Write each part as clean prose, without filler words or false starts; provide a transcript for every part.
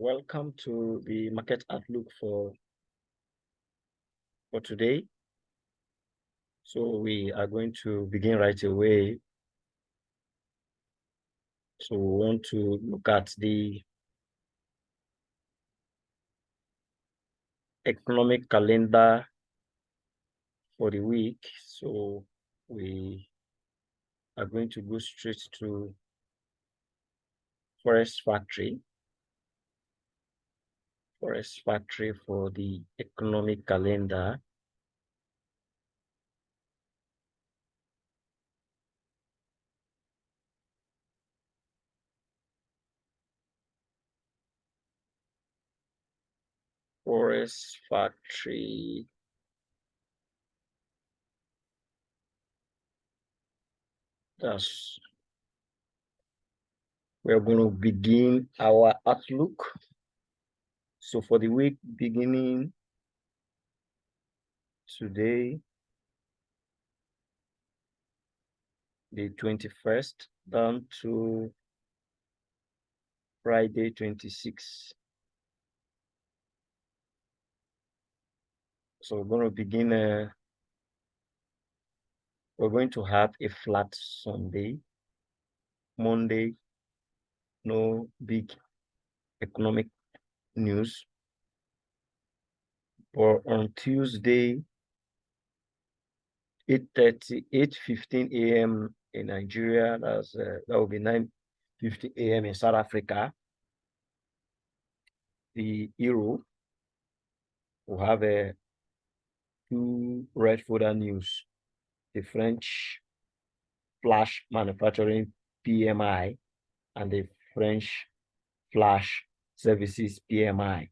Welcome to the market outlook for today. So we are going to begin right away. So we want to look at the economic calendar for the week. So we are going to go straight to forest factory for the economic calendar. Forest factory. We're going to begin our outlook. So for the week beginning today, the 21st, down to Friday 26th. So we're going to begin, we're going to have a flat Sunday. Monday, no big economic news. But on Tuesday, 8:15 a.m. in Nigeria, that will be 9:50 a.m. in South Africa. The Euro will have two red folder news. The French flash manufacturing PMI and the French flash services PMI.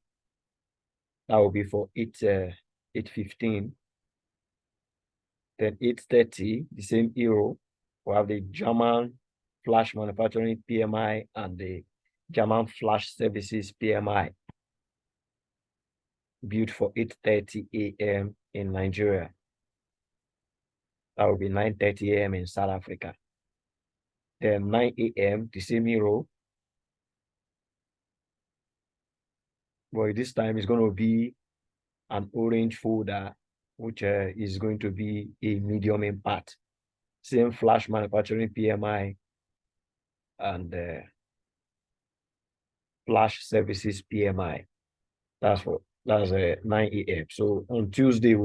That will be for 8:15. Then 8:30, the same Euro, we'll have the German flash manufacturing PMI and the German flash services PMI, built for 8:30 a.m. in Nigeria. That will be 9:30 a.m. in South Africa. Then 9 a.m., the same Euro. But this time it's going to be an orange folder, which is going to be a medium impact. Same flash manufacturing PMI and flash services PMI. That's 9 a.m. So on Tuesday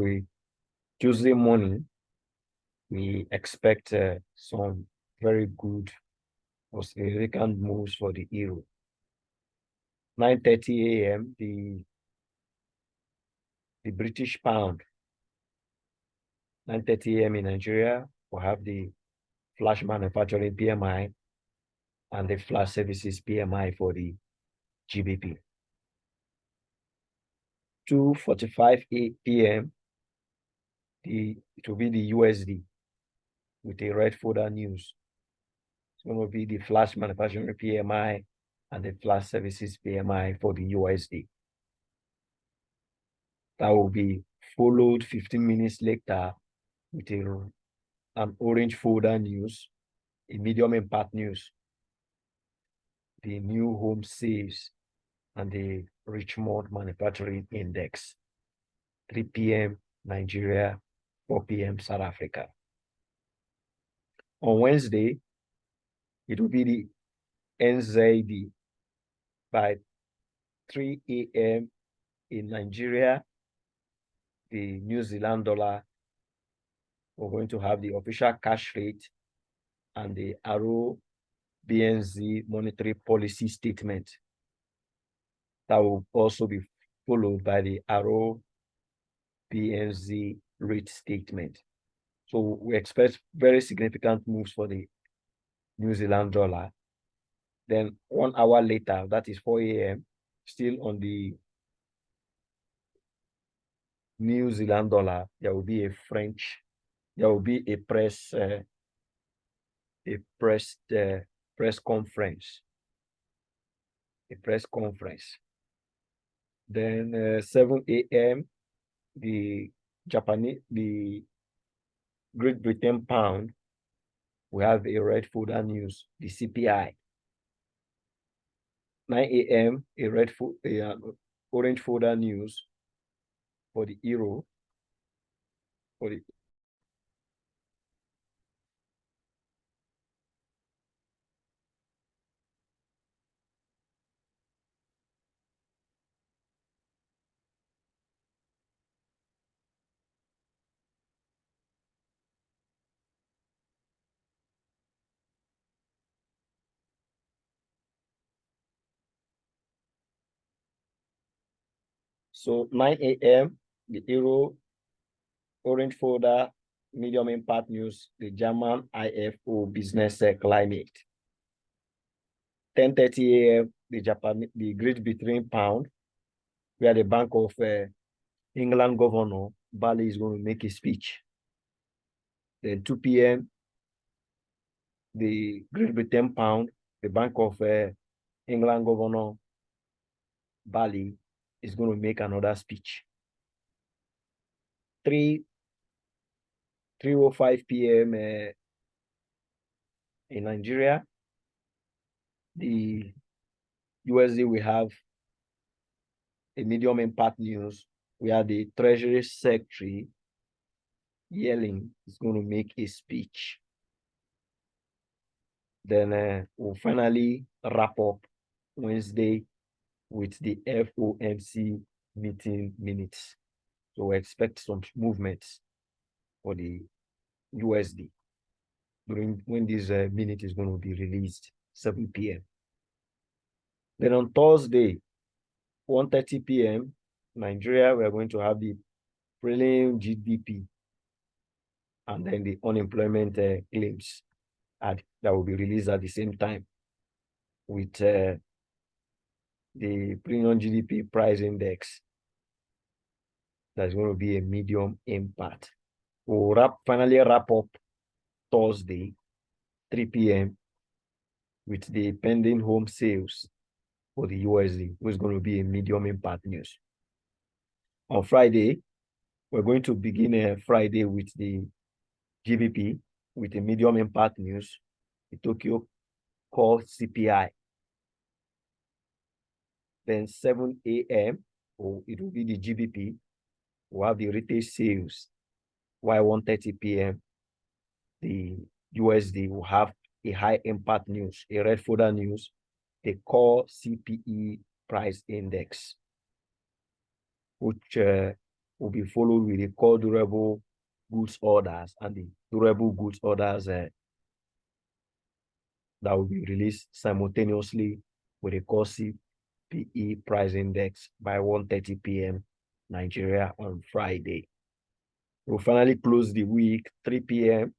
morning, we expect some very good or significant moves for the Euro. 9:30 a.m. the British pound. 9:30 a.m. in Nigeria, we'll have the flash manufacturing PMI and the flash services PMI for the GBP. 2:45 p.m. it will be the USD with a red folder news. It's going to be the flash manufacturing PMI and the flash services PMI for the USD. That will be followed 15 minutes later with an orange folder news, a medium impact news, the new home sales and the Richmond Manufacturing Index, 3 p.m. Nigeria, 4 p.m. South Africa. On Wednesday, it will be the NZD by 3 a.m. in Nigeria, the New Zealand dollar. We're going to have the official cash rate and the ARO BNZ monetary policy statement. That will also be followed by the ARO BNZ rate statement. So we expect very significant moves for the New Zealand dollar. Then 1 hour later, that is 4 a.m., still on the New Zealand dollar, there will be a press conference. Then 7 a.m., the Great Britain pound, we have a red folder news, the CPI. 9 a.m. Orange folder news for the euro. For the So 9 a.m. the euro orange folder medium impact news, the German IFO business climate. 10:30 a.m. the Great Britain pound, where the Bank of England governor Bali is going to make a speech. Then 2 p.m. the Great Britain pound, the Bank of England governor Bali is going to make another speech. 3:05 p.m. In Nigeria, the USD will have a medium impact news where the Treasury Secretary Yellen is going to make a speech. Then we'll finally wrap up Wednesday with the FOMC meeting minutes. So we expect some movements for the USD during when this minute is going to be released, 7 p.m. Then on Thursday, 1:30 p.m. Nigeria, we are going to have the prelim GDP and then the unemployment claims that will be released at the same time with the premium GDP price index. That's going to be a medium impact. We'll finally wrap up Thursday, 3 p.m. with the pending home sales for the USD, which is going to be a medium impact news. On Friday, we're going to begin Friday with the GBP with a medium impact news, the Tokyo core CPI. Then 7 a.m., it will be the GBP. We'll have the retail sales. While 1:30 p.m., the USD will have a high impact news, a red folder news, the core CPE price index, which will be followed with the core durable goods orders and the durable goods orders that will be released simultaneously with the core CPE price index by 1:30 p.m. Nigeria on Friday. We'll finally close the week 3 p.m.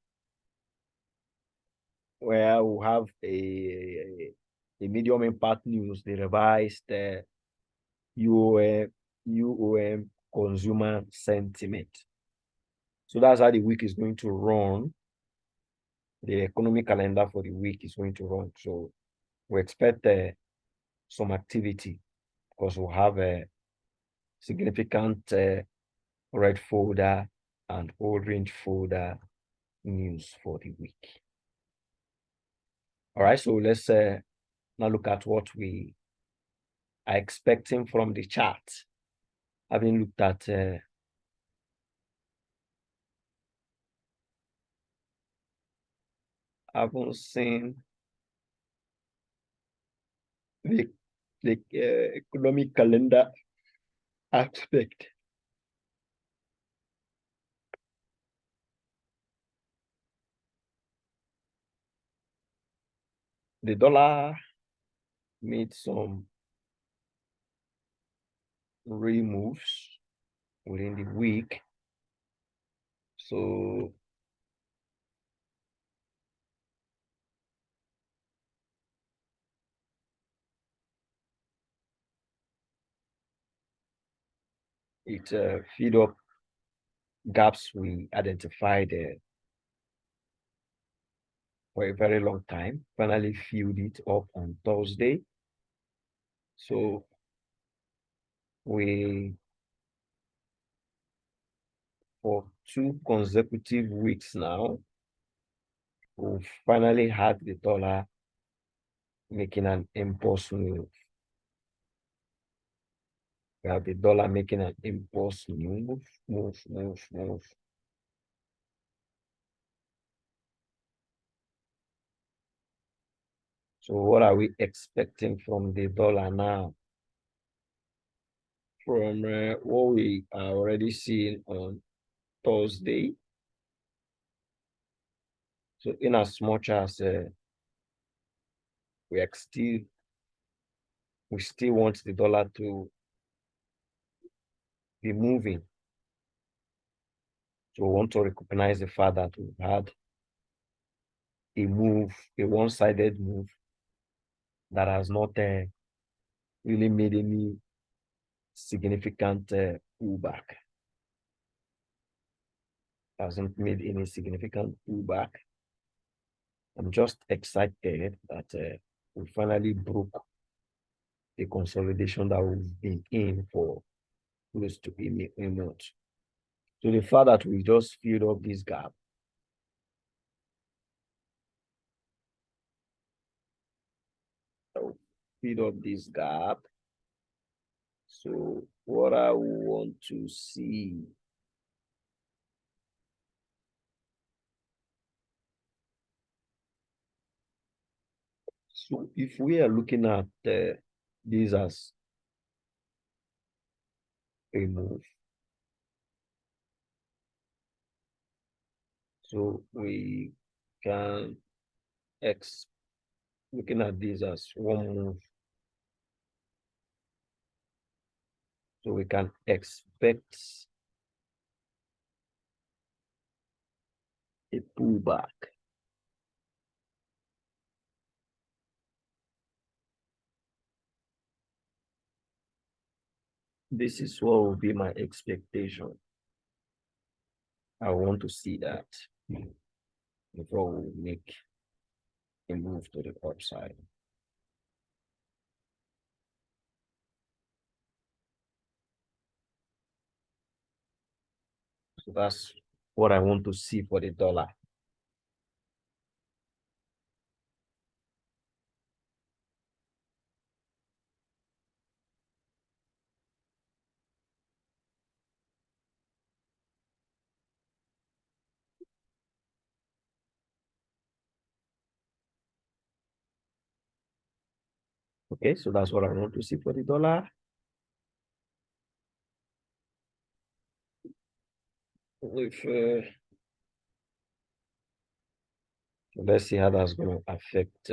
where we'll have a medium impact news, the revised UOM consumer sentiment. So that's how the week is going to run. The economic calendar for the week is going to run. So we expect some activity because we'll have a significant red folder and orange folder news for the week. All right, so let's now look at what we are expecting from the chart. Having looked at haven't seen the economic calendar aspect. The dollar made some removes within the week. So it filled up gaps we identified for a very long time. Finally filled it up on Thursday. So for 2 consecutive weeks now, we've finally had the dollar making an impulse move. We have the dollar making an impulse move, move. So what are we expecting from the dollar now? From what we are already seeing on Thursday. So in as much as we are still want the dollar to be moving. So we want to recognize the fact that we've had a move, a one-sided move that has not really made any significant pullback. Hasn't made any significant pullback. I'm just excited that we finally broke the consolidation that we've been in for close to a month. So the fact that we just filled up this gap, fill up this gap. So what I want to see, so if we are looking at this as a move, so we can looking at this as one move, so we can expect a pullback. This is what will be my expectation. I want to see that before we make a move to the upside. So that's what I want to see for the dollar. Okay, so that's what I want to see for the dollar. If so let's see how that's going to affect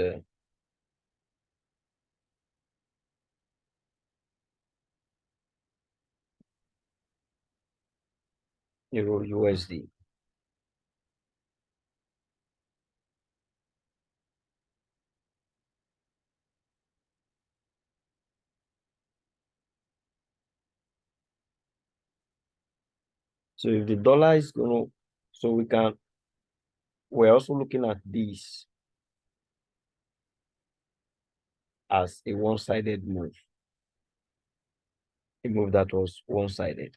Euro USD. So if the dollar is going to, so we're also looking at this as a one-sided move, a move that was one-sided.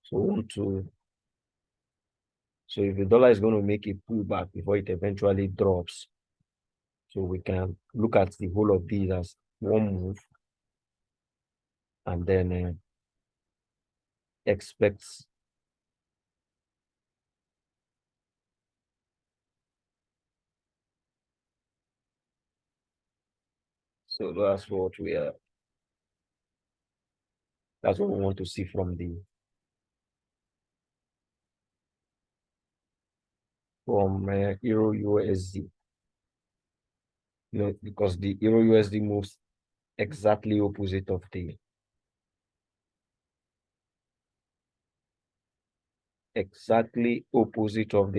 So so if the dollar is going to make a pullback before it eventually drops, so we can look at the whole of these as one move and then expect so that's what we want to see from Euro USD. Because the Euro USD moves exactly opposite of the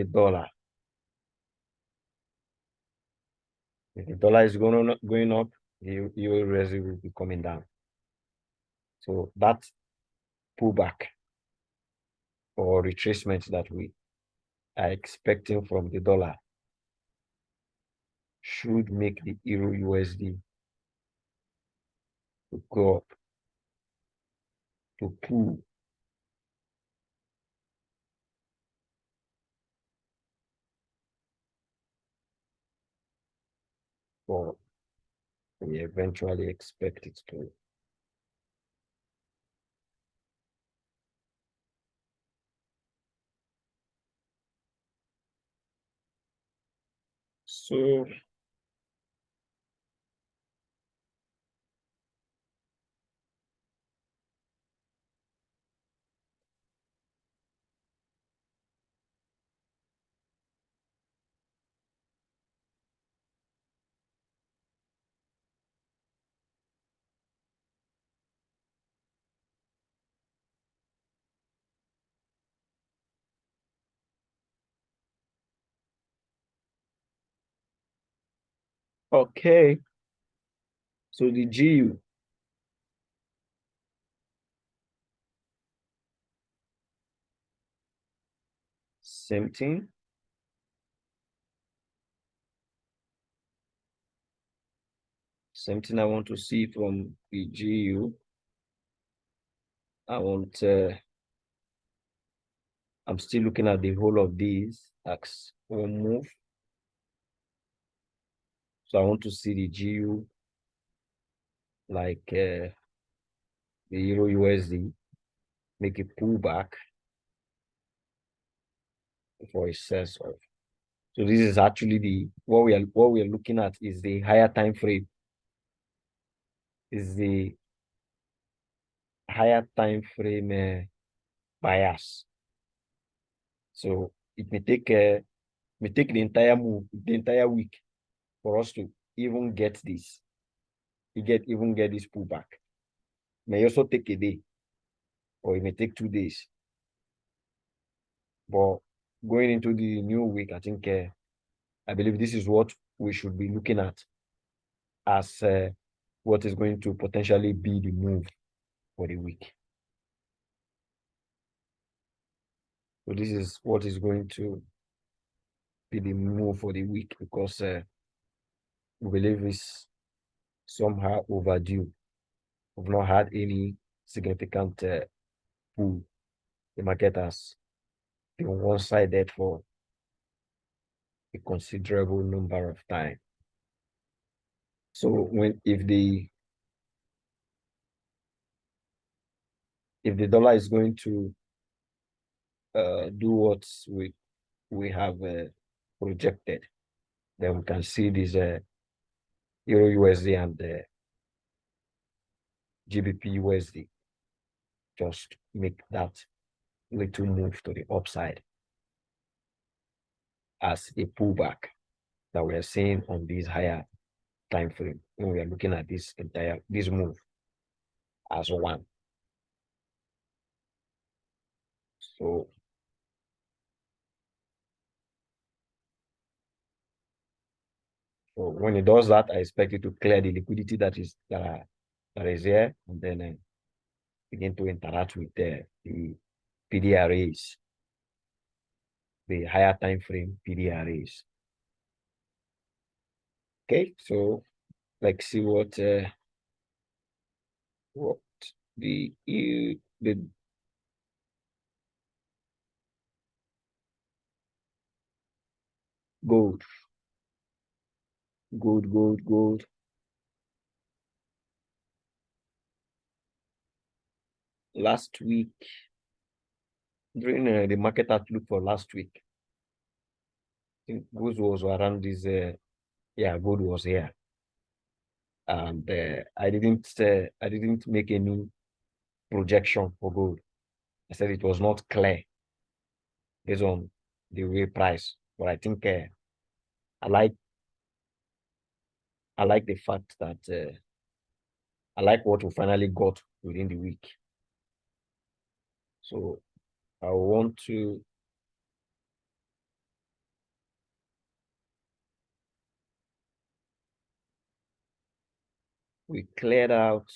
dollar. If the dollar is going up, the Euro USD will be coming down. So that pullback or retracement that we are expecting from the dollar should make the Euro USD to go up, to pull for we eventually expect it to So okay. So the GU, same thing. Same thing I want to see from the GU. I'm still looking at the whole of these as one move. So I want to see the GU like the Euro USD make a pullback before it sells off. So this is actually the what we are looking at is the higher time frame. Is the higher time frame bias. So it may take the entire move, the entire week for us to even get this. Even get this pullback. May also take a day, or it may take 2 days. But going into the new week, I believe this is what we should be looking at as what is going to potentially be the move for the week. So this is what is going to be the move for the week, because we believe it's somehow overdue. We've not had any significant pull. The market has been one-sided for a considerable number of time. So if the dollar is going to do what we have projected, then we can see this Euro USD and the GBP USD just make that little move to the upside as a pullback that we are seeing on this higher time frame when we are looking at this move as one. So when it does that, I expect it to clear the liquidity that is here, and then begin to interact with the PDRAs, the higher time frame PDRAs. Okay, so let's see what the gold. Last week, during the market outlook for last week, I think gold was around this. Gold was here, and I didn't make any projection for gold. I said it was not clear based on the way price, but I think I like the fact that I like what we finally got within the week. So I want to we cleared out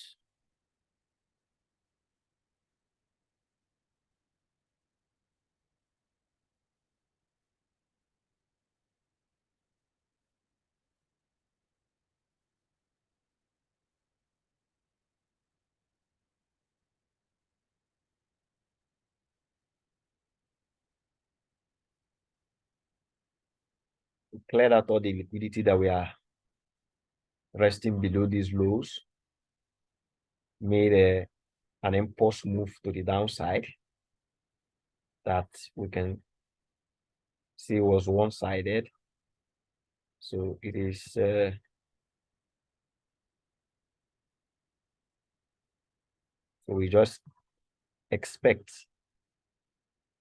all the liquidity that we are resting below these lows, made an impulse move to the downside that we can see was one-sided. So it is so we just expect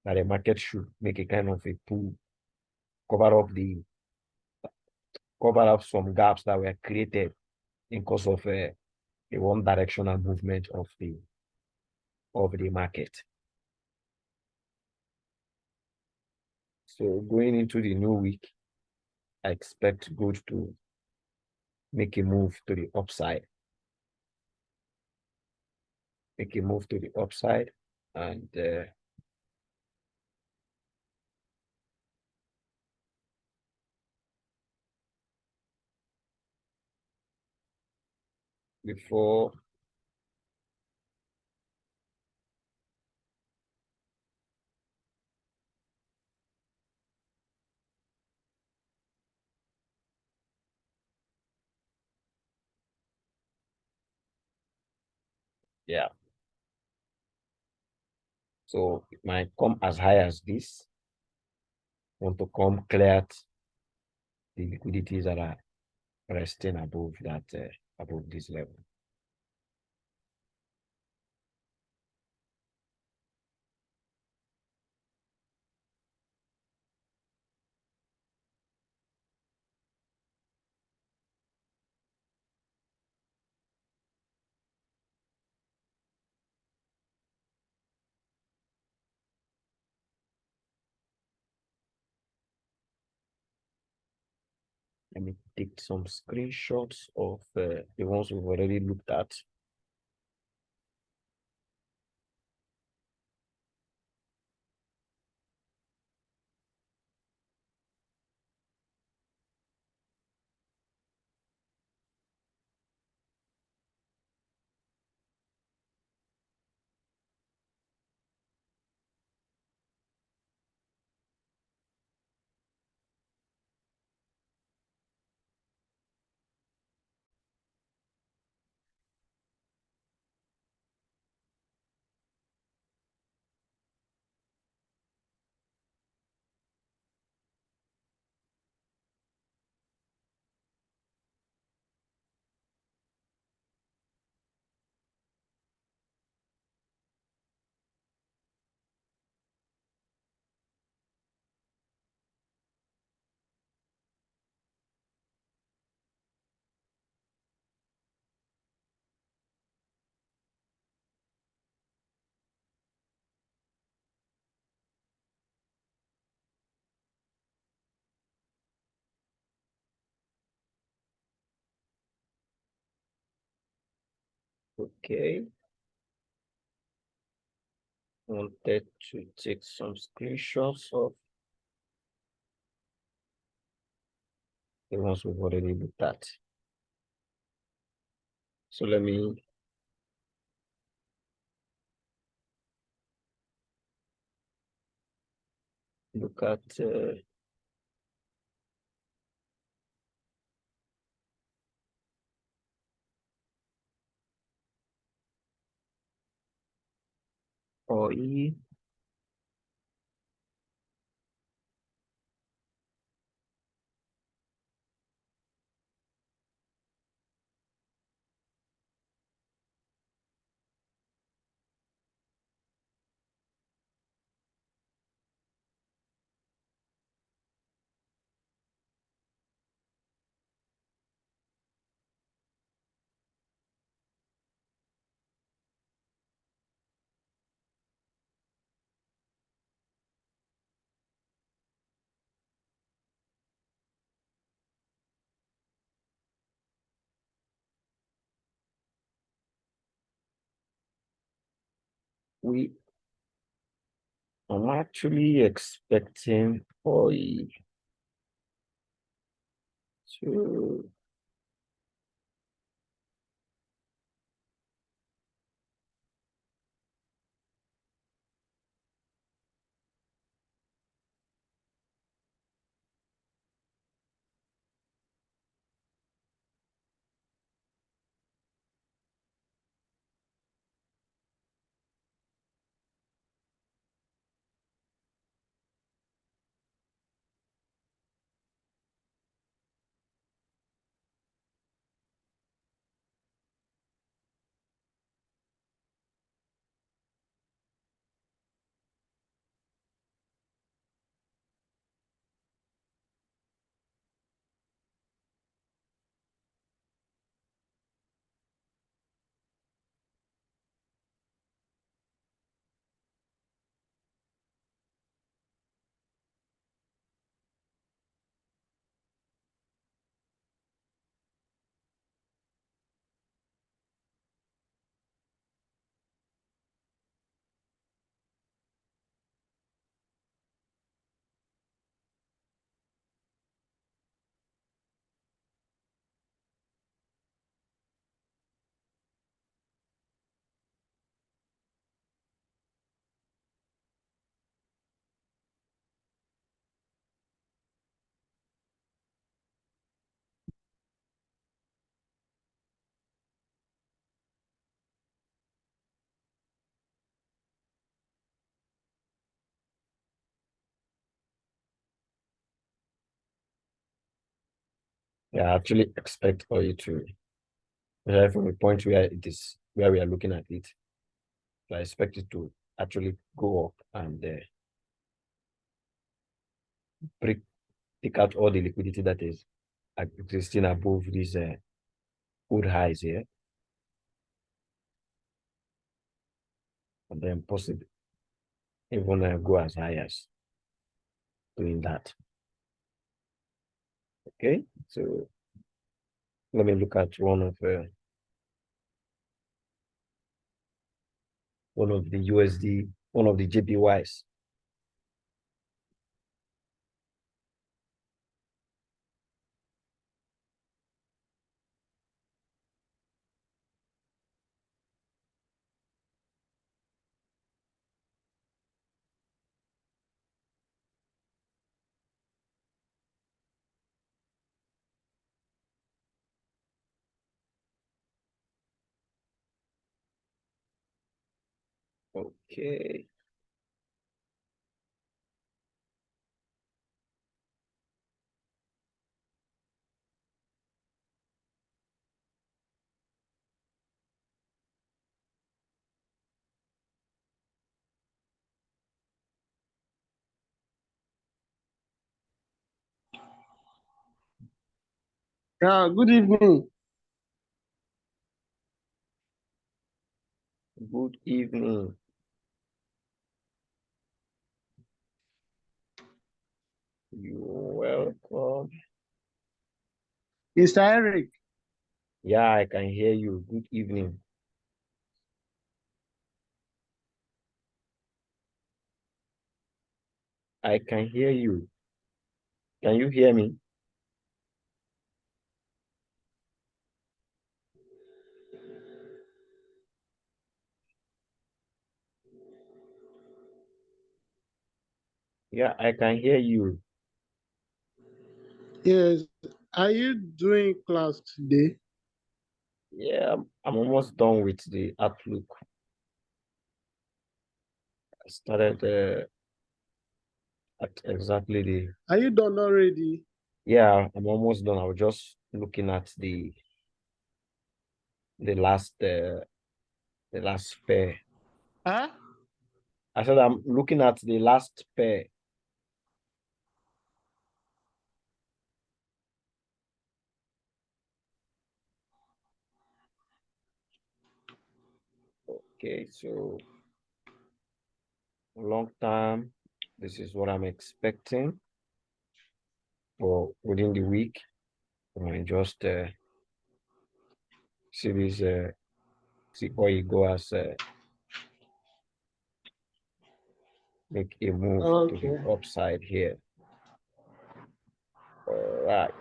that the market should make a kind of a pull, cover up the cover up some gaps that were created in cause of the one directional movement of the market. So going into the new week, I expect gold to make a move to the upside, make a move to the upside, and before yeah, so it might come as high as this, want to come clear out the liquidities that are resting above that above this level. Let me take some screenshots of the ones we've already looked at. Okay, wanted to take some screenshots of the ones we've already looked at. So let me look at OE. I'm actually expecting OE to Yeah, I actually expect for you to, from the point where it is, where we are looking at it, I expect it to actually go up and break, take out all the liquidity that is existing above these old highs here, and then possibly even go as high as doing that. Okay, so let me look at one of the USD, one of the JPYs. Okay. Yeah, good evening. Good evening. You're welcome. Mr. Eric. Yeah, I can hear you. Good evening. I can hear you. Can you hear me? Yeah, I can hear you. Yes. Are you doing class today? Yeah, I'm almost done with the outlook. I started at exactly the, Are you done already? yeah, I'm almost done. I was just looking at the last pair. Huh? I said I'm looking at the last pair. Okay, so long term, this is what I'm expecting for within the week. I just see this see oil go as make a move to the Okay. upside here. All right.